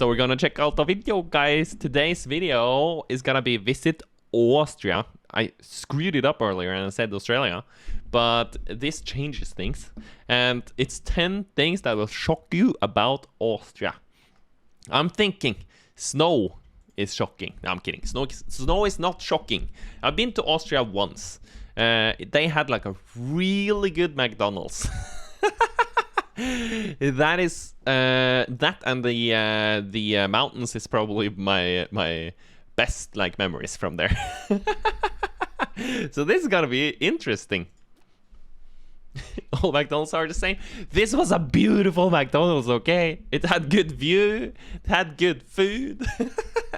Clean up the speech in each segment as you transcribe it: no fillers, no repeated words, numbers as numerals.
So we're gonna check out the video, guys. Today's video is gonna be visit Austria. I screwed it up earlier and I said Australia, but this changes things. And it's 10 things that will shock you about Austria. I'm thinking snow is shocking. No, I'm kidding. Snow is not shocking. I've been to Austria once. They had like a really good McDonald's. That is that and the mountains is probably my best like memories from there. So this is gonna be interesting. All McDonald's are the same. This was a beautiful McDonald's, okay? It had good view, it had good food.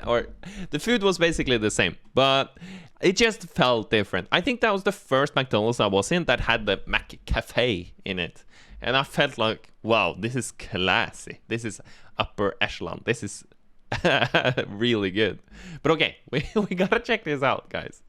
Or the food was basically the same, but it just felt different. I think that was the first McDonald's I was in that had the McCafe in it. And I felt like, wow, this is classy. This is upper echelon. This is really good. But okay, we gotta check this out, guys.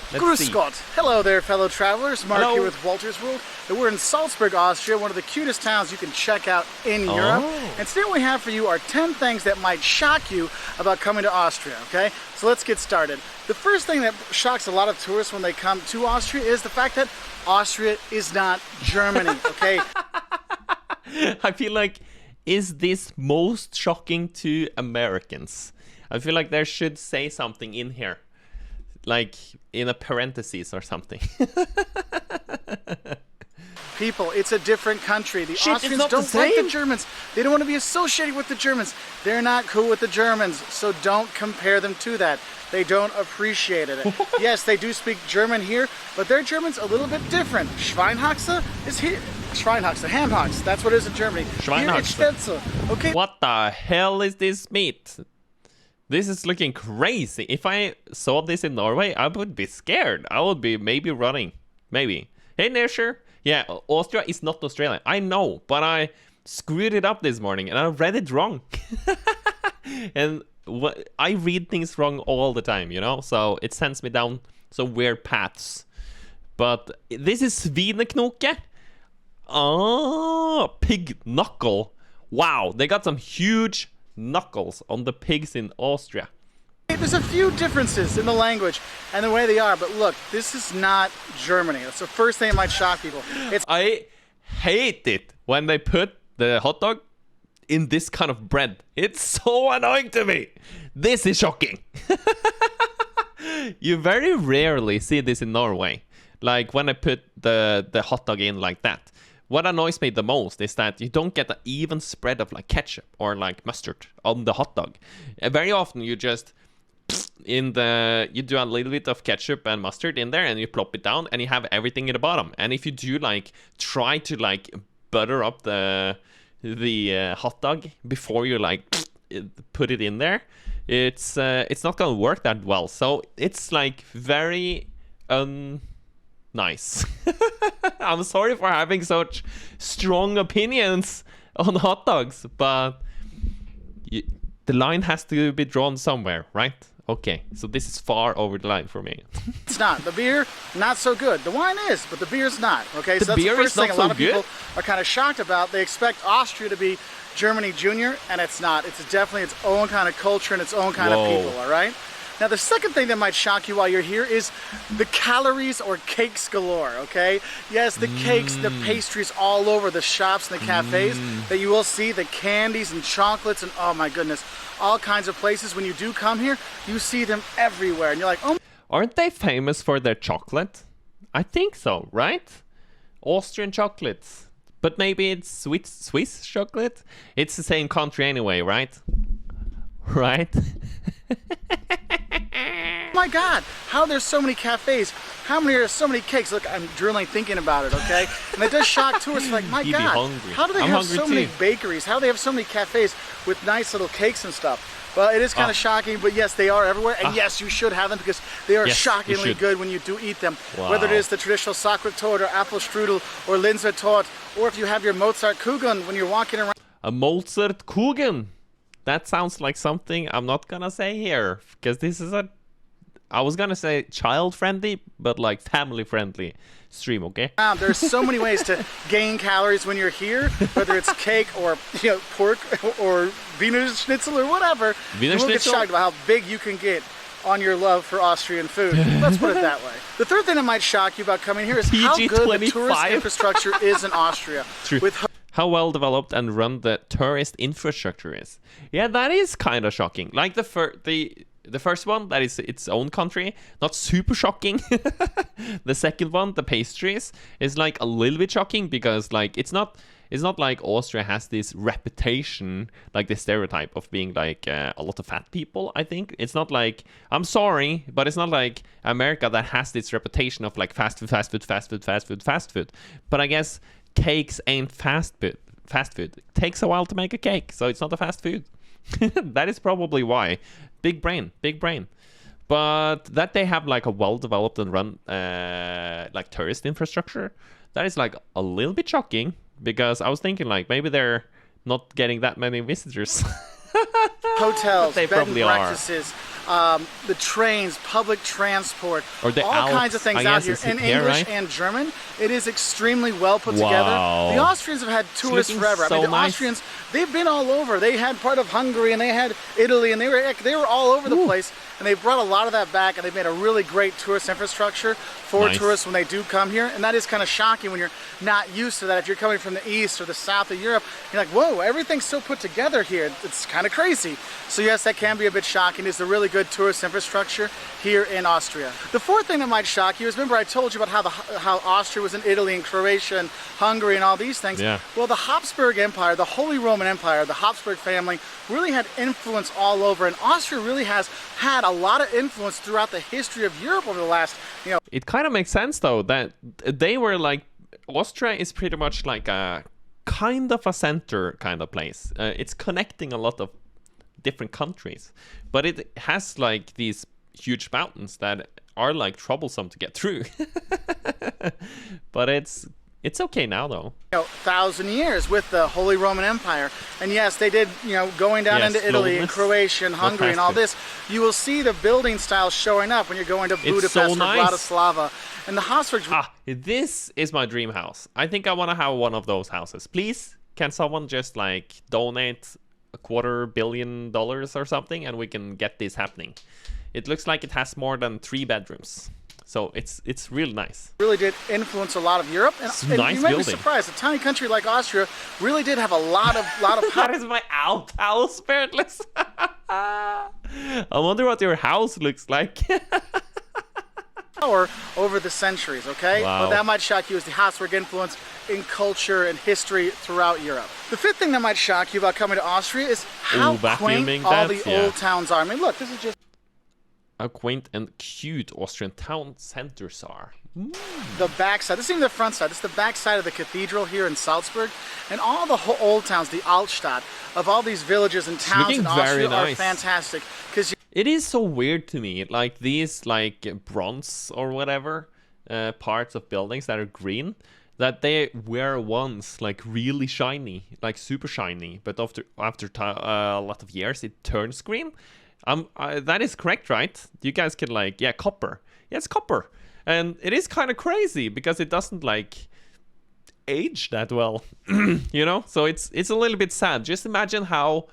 Grüß Scott. Hello there, fellow travelers. Mark here with Walter's World. And we're in Salzburg, Austria, one of the cutest towns you can check out in Europe. And today what we have for you are 10 things that might shock you about coming to Austria, okay? So let's get started. The first thing that shocks a lot of tourists when they come to Austria is the fact that Austria is not Germany, okay? I feel like, is this most shocking to Americans? I feel like there should say something in here. Like in a parentheses or something. People, it's a different country. The Austrians don't like the Germans. They don't want to be associated with the Germans. They're not cool with the Germans, so don't compare them to that. They don't appreciate it. Yes, they do speak German here, but their German's a little bit different. Schweinhaxe is here. Schweinhaxe, Hamhaxe, that's what it is in Germany. Schweinhaxe. Here it's 𝗦ci. Okay. What the hell is this meat? This is looking crazy. If I saw this in Norway, I would be scared. I would be maybe running. Maybe. Hey, Nesher. Yeah, Austria is not Australia. I know, but I screwed it up this morning and I read it wrong. And I read things wrong all the time, you know? So it sends me down some weird paths. But this is 𝗦cie𝗰𝗶𝗹𝘀. Oh, pig knuckle. Wow, they got some huge knuckles on the pigs in Austria. There's a few differences in the language and the way they are, but look, this is not Germany. That's the first thing that might shock people. I hate it when they put the hot dog in this kind of bread. It's so annoying to me. This is shocking. You very rarely see this in Norway. Like when I put the hot dog in like that. What annoys me the most is that you don't get an even spread of like ketchup or like mustard on the hot dog. Very often you just you do a little bit of ketchup and mustard in there and you plop it down and you have everything in the bottom. And if you do like try to like butter up the hot dog before you like put it in there, it's not gonna work that well. So it's like very nice. I'm sorry for having such strong opinions on hot dogs, but the line has to be drawn somewhere, right? Okay, so this is far over the line for me. It's not. The beer, not so good. The wine is, but the beer's not. Okay, so that's the first thing a lot of people are kind of shocked about. They expect Austria to be Germany Junior, and it's not. It's definitely its own kind of culture and its own kind of people, all right? Now, the second thing that might shock you while you're here is the calories or cakes galore, okay? Yes, the cakes, the pastries all over the shops and the cafes that you will see, the candies and chocolates and, oh my goodness, all kinds of places. When you do come here, you see them everywhere. And you're like, oh. Aren't they famous for their chocolate? I think so, right? Austrian chocolates. But maybe it's Swiss chocolate? It's the same country anyway, right? Right? Oh my God, how there's so many cafes, how many are so many cakes. Look, I'm drooling thinking about it, okay? And it does shock tourists, like, my God, how do they have so many bakeries? How do they have so many cafes with nice little cakes and stuff? Well, it is kind of shocking, but yes, they are everywhere. And yes, you should have them because they are shockingly good when you do eat them. Wow. Whether it is the traditional Sauerkraut or apple strudel or Linzer Torte, or if you have your Mozartkugeln when you're walking around. A Mozartkugeln? That sounds like something I'm not gonna say here, because this is I was gonna say child-friendly, but like family-friendly stream, okay? There's so many ways to gain calories when you're here, whether it's cake or pork or Wiener Schnitzel or whatever. Wiener you will get Schnitzel? shocked about how big you can get on your love for Austrian food. Let's put it that way. The third thing that might shock you about coming here is how good the tourist infrastructure is in Austria. True. How well developed and run the tourist infrastructure is. Yeah, that is kind of shocking. Like the first one, that is its own country, not super shocking. The second one, the pastries, is like a little bit shocking because like it's not like Austria has this reputation, like the stereotype of being like a lot of fat people. I think it's not like, I'm sorry, but it's not like America that has this reputation of like fast food. But I guess cakes ain't fast food. It takes a while to make a cake, so it's not a fast food. That is probably why. Big brain. But that they have like a well-developed and run like tourist infrastructure, that is like a little bit shocking, because I was thinking like maybe they're not getting that many visitors. Hotels, they bed probably and breakfasts, the trains, public transport, or the all kinds of things out here in English and German. It is extremely well put together. The Austrians have had tourists forever. So I mean, the Austrians, they've been all over. They had part of Hungary and they had Italy, and they were all over the place. And they brought a lot of that back, and they've made a really great tourist infrastructure for tourists when they do come here. And that is kind of shocking when you're not used to that. If you're coming from the east or the south of Europe, you're like, whoa, everything's so put together here. It's kind of crazy. So yes, that can be a bit shocking. It's a really good tourist infrastructure here in Austria. The fourth thing that might shock you is, remember I told you about how Austria was in Italy and Croatia and Hungary and all these things. Yeah. Well, the Habsburg Empire, the Holy Roman Empire, the Habsburg family really had influence all over, and Austria really has had a lot of influence throughout the history of Europe over the last, It kind of makes sense though that they were like, Austria is pretty much like a kind of a center kind of place. It's connecting a lot of different countries, but it has like these huge mountains that are like troublesome to get through. But it's okay now though. 1,000 years with the Holy Roman Empire. And yes, they did, going down into Italy and Croatia and Hungary and all this, you will see the building styles showing up when you're going to Budapest or Bratislava. And the Habsburgs... This is my dream house. I think I want to have one of those houses. Please, can someone just like donate $250 million or something, and we can get this happening. It looks like it has more than 3 bedrooms. So it's really nice. Really did influence a lot of Europe, and nice you might be surprised. A tiny country like Austria really did have a lot of That is my outhouse, Spiritless. I wonder what your house looks like. power over the centuries. Okay, wow. Well, that might shock you as the Habsburg influence in culture and history throughout Europe. The fifth thing that might shock you about coming to Austria is how quaint all the old towns are. I mean, look, this is just how quaint and cute Austrian town centers are. The backside. This isn't even the front side. This is the backside of the cathedral here in Salzburg, and all the old towns, the Altstadt, of all these villages and towns in Austria are fantastic. Because it is so weird to me, like these like bronze or whatever parts of buildings that are green, that they were once like really shiny, like super shiny, but after a lot of years it turns green. That is correct, right? You guys can like, yeah, copper. Yeah, it's copper. And it is kind of crazy because it doesn't like age that well, you know? So it's a little bit sad. Just imagine how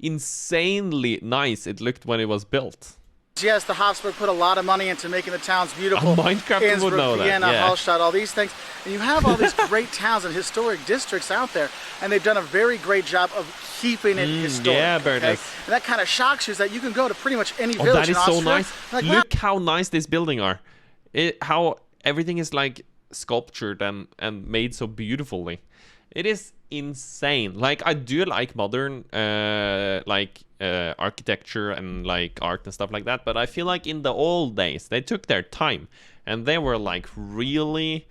insanely nice it looked when it was built. Yes, the Habsburg put a lot of money into making the towns beautiful. Minecraft would know that. Vienna, yeah. Hallstatt, all these things. And you have all these great towns and historic districts out there, and they've done a very great job of keeping it historic. Yeah, okay? And that kind of shocks you, is that you can go to pretty much any village in Austria. That is so nice. Like, look how nice this building are. How everything is like sculptured and made so beautifully. It is insane. Like, I do like modern architecture and like art and stuff like that, but I feel like in the old days they took their time and they were like really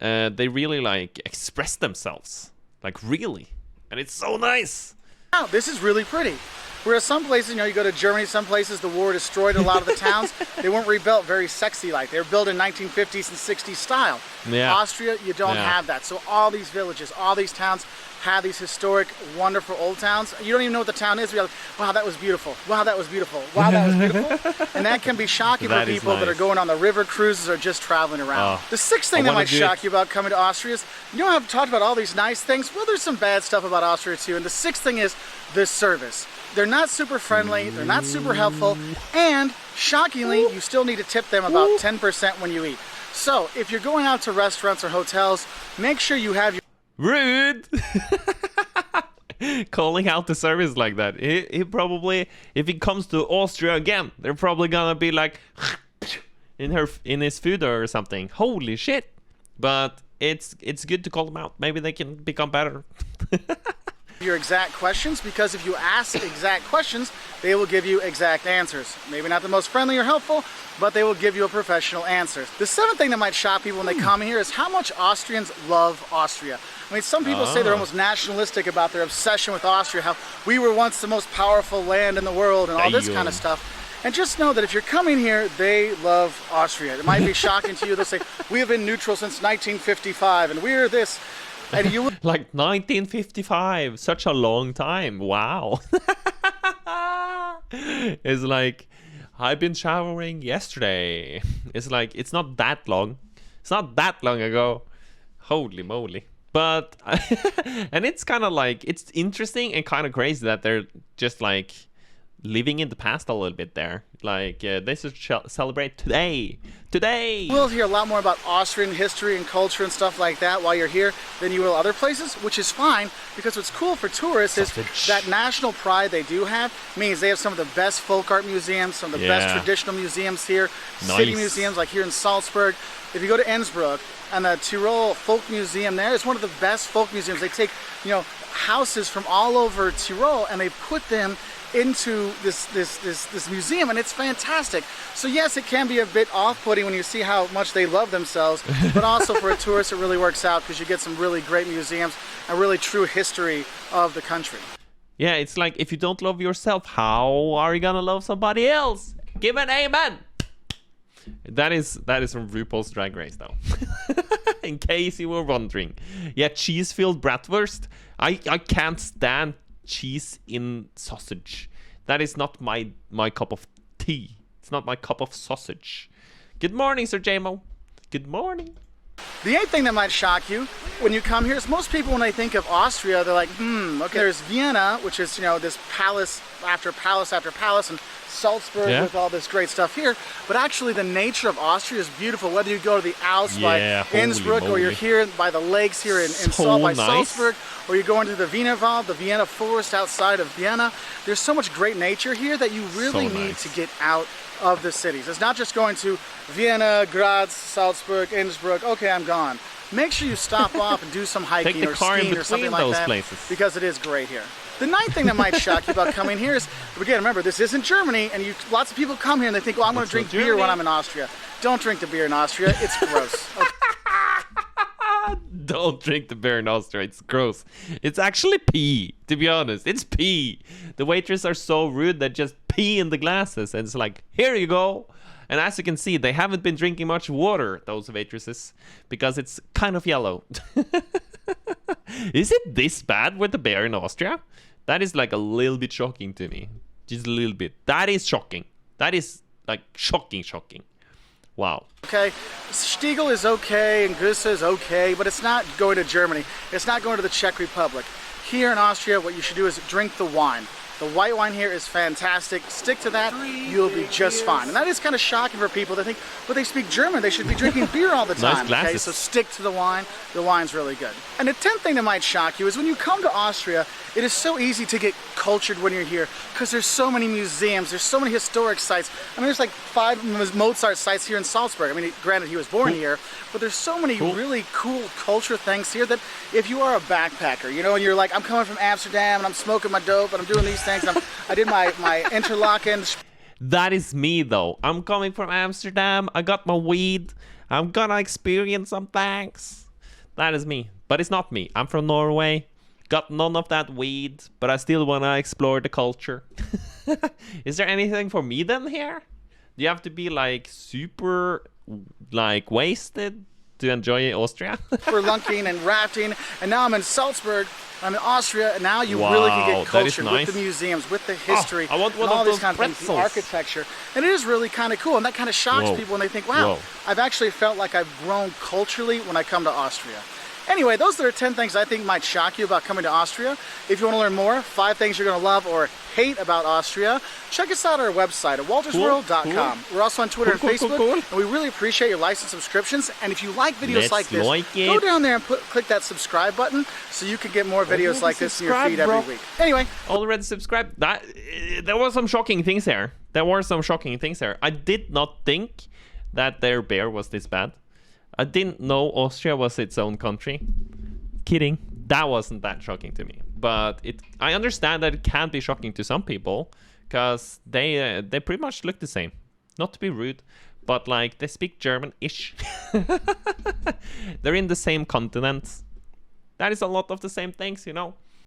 they really like expressed themselves, like really, and it's so nice. Wow, this is really pretty. Whereas some places, you know, you go to Germany, some places the war destroyed a lot of the towns. They weren't rebuilt very sexy like. They were built in 1950s and 60s style. Yeah. Austria, you don't have that. So all these villages, all these towns have these historic, wonderful old towns. You don't even know what the town is. You're like, wow, that was beautiful. Wow, that was beautiful. Wow, that was beautiful. And that can be shocking for people that are going on the river cruises or just traveling around. The sixth thing that might shock you about coming to Austria is, you know, I've talked about all these nice things. Well, there's some bad stuff about Austria too. And the sixth thing is the service. They're not super friendly, they're not super helpful, and shockingly, you still need to tip them about 10% when you eat. So, if you're going out to restaurants or hotels, make sure you have your... Rude! Calling out the service like that. He probably, if it comes to Austria again, they're probably gonna be like in his food or something. Holy shit! But it's good to call them out. Maybe they can become better. Your exact questions, because if you ask exact questions, they will give you exact answers. Maybe not the most friendly or helpful, but they will give you a professional answer. The seventh thing that might shock people when they come here is how much Austrians love Austria. I mean, some people say they're almost nationalistic about their obsession with Austria, how we were once the most powerful land in the world and all this kind of stuff. And just know that if you're coming here, they love Austria. It might be shocking to you. They'll say, we have been neutral since 1955 and we're this. And you like 1955, such a long time. Wow. It's like, I've been showering yesterday. It's like, it's not that long. It's not that long ago. Holy moly. But, and it's kind of like, it's interesting and kind of crazy that they're just like living in the past a little bit there. Like, they should celebrate today. Today! We'll hear a lot more about Austrian history and culture and stuff like that while you're here than you will other places, which is fine, because what's cool for tourists is that national pride they do have means they have some of the best folk art museums, some of the best traditional museums here, city museums like here in Salzburg. If you go to Innsbruck and the Tyrol Folk Museum there, it's one of the best folk museums. They take, you know, houses from all over Tyrol and they put them into this museum, and it's fantastic. So yes, it can be a bit off-putting when you see how much they love themselves, but also for a tourist it really works out because you get some really great museums and really true history of the country. Yeah, it's like, if you don't love yourself, how are you gonna love somebody else? Give an amen! That is from RuPaul's Drag Race, though. In case you were wondering. Yeah, cheese-filled bratwurst. I can't stand cheese in sausage. That is not my cup of tea. It's not my cup of sausage. Good morning, Sir Jamo. Good morning. The eighth thing that might shock you when you come here is most people, when they think of Austria, they're like, okay, there's Vienna, which is, you know, this palace after palace after palace, and Salzburg with all this great stuff here. But actually the nature of Austria is beautiful, whether you go to the Alps by Innsbruck, or you're here by the lakes here in Salzburg, or you're going to the Wienerwald, the Vienna forest outside of Vienna. There's so much great nature here that you really need to get out of the cities. It's not just going to Vienna, Graz, Salzburg, Innsbruck, okay, I'm gone. Make sure you stop off and do some hiking or skiing or something like that, because it is great here. The ninth thing that might shock you about coming here is, again, remember, this isn't Germany, and lots of people come here and they think, well, I'm going to drink beer when I'm in Austria. Don't drink the beer in Austria. It's gross. Okay. Don't drink the beer in Austria. It's gross. It's actually pee, to be honest. It's pee. The waitresses are so rude that just pee in the glasses, and it's like, here you go. And as you can see, they haven't been drinking much water, those waitresses, because it's kind of yellow. Is it this bad with the beer in Austria? That is like a little bit shocking to me. Just a little bit. That is shocking. That is like shocking. Wow. Okay, Stiegel is okay and 𝗦cie is okay, but it's not going to Germany. It's not going to the Czech Republic. Here in Austria, what you should do is drink the wine. The white wine here is fantastic. Stick to that, you'll be just fine. And that is kind of shocking for people. They think, but they speak German, they should be drinking beer all the time. Nice okay, so stick to the wine. The wine's really good. And the 10th thing that might shock you is when you come to Austria, it is so easy to get cultured when you're here because there's so many museums, there's so many historic sites. I mean, there's like 5 Mozart sites here in Salzburg. I mean, granted, he was born here, but there's so many really cool culture things here that if you are a backpacker, you know, and you're like, I'm coming from Amsterdam and I'm smoking my dope and I'm doing these things, and I did my interlocking. That is me, though. I'm coming from Amsterdam. I got my weed. I'm gonna experience some things. That is me. But it's not me. I'm from Norway. got none of that weed, but I still want to explore the culture. Is there anything for me then here? Do you have to be like super like wasted to enjoy Austria? Spelunking and rafting, and now I'm in Salzburg. I'm in Austria, and now you really can get cultured with the museums, with the history, I want one and all of these those kind of things, the architecture. And it is really kind of cool, and that kind of shocks people when they think, wow, I've actually felt like I've grown culturally when I come to Austria. Anyway, those are 10 things I think might shock you about coming to Austria. If you want to learn more, 5 things you're going to love or hate about Austria, check us out at our website at 𝗦ciesworld.com. We're also on Twitter and Facebook, and we really appreciate your likes and subscriptions. And if you like videos like this, go down there and click that subscribe button so you can get more videos like this in your feed every week. Anyway. Already subscribed. There were some shocking things there. I did not think that their beer was this bad. I didn't know Austria was its own country. Kidding. That wasn't that shocking to me. But I understand that it can be shocking to some people because they pretty much look the same. Not to be rude, but like they speak German-ish. They're in the same continent. That is a lot of the same things, you know.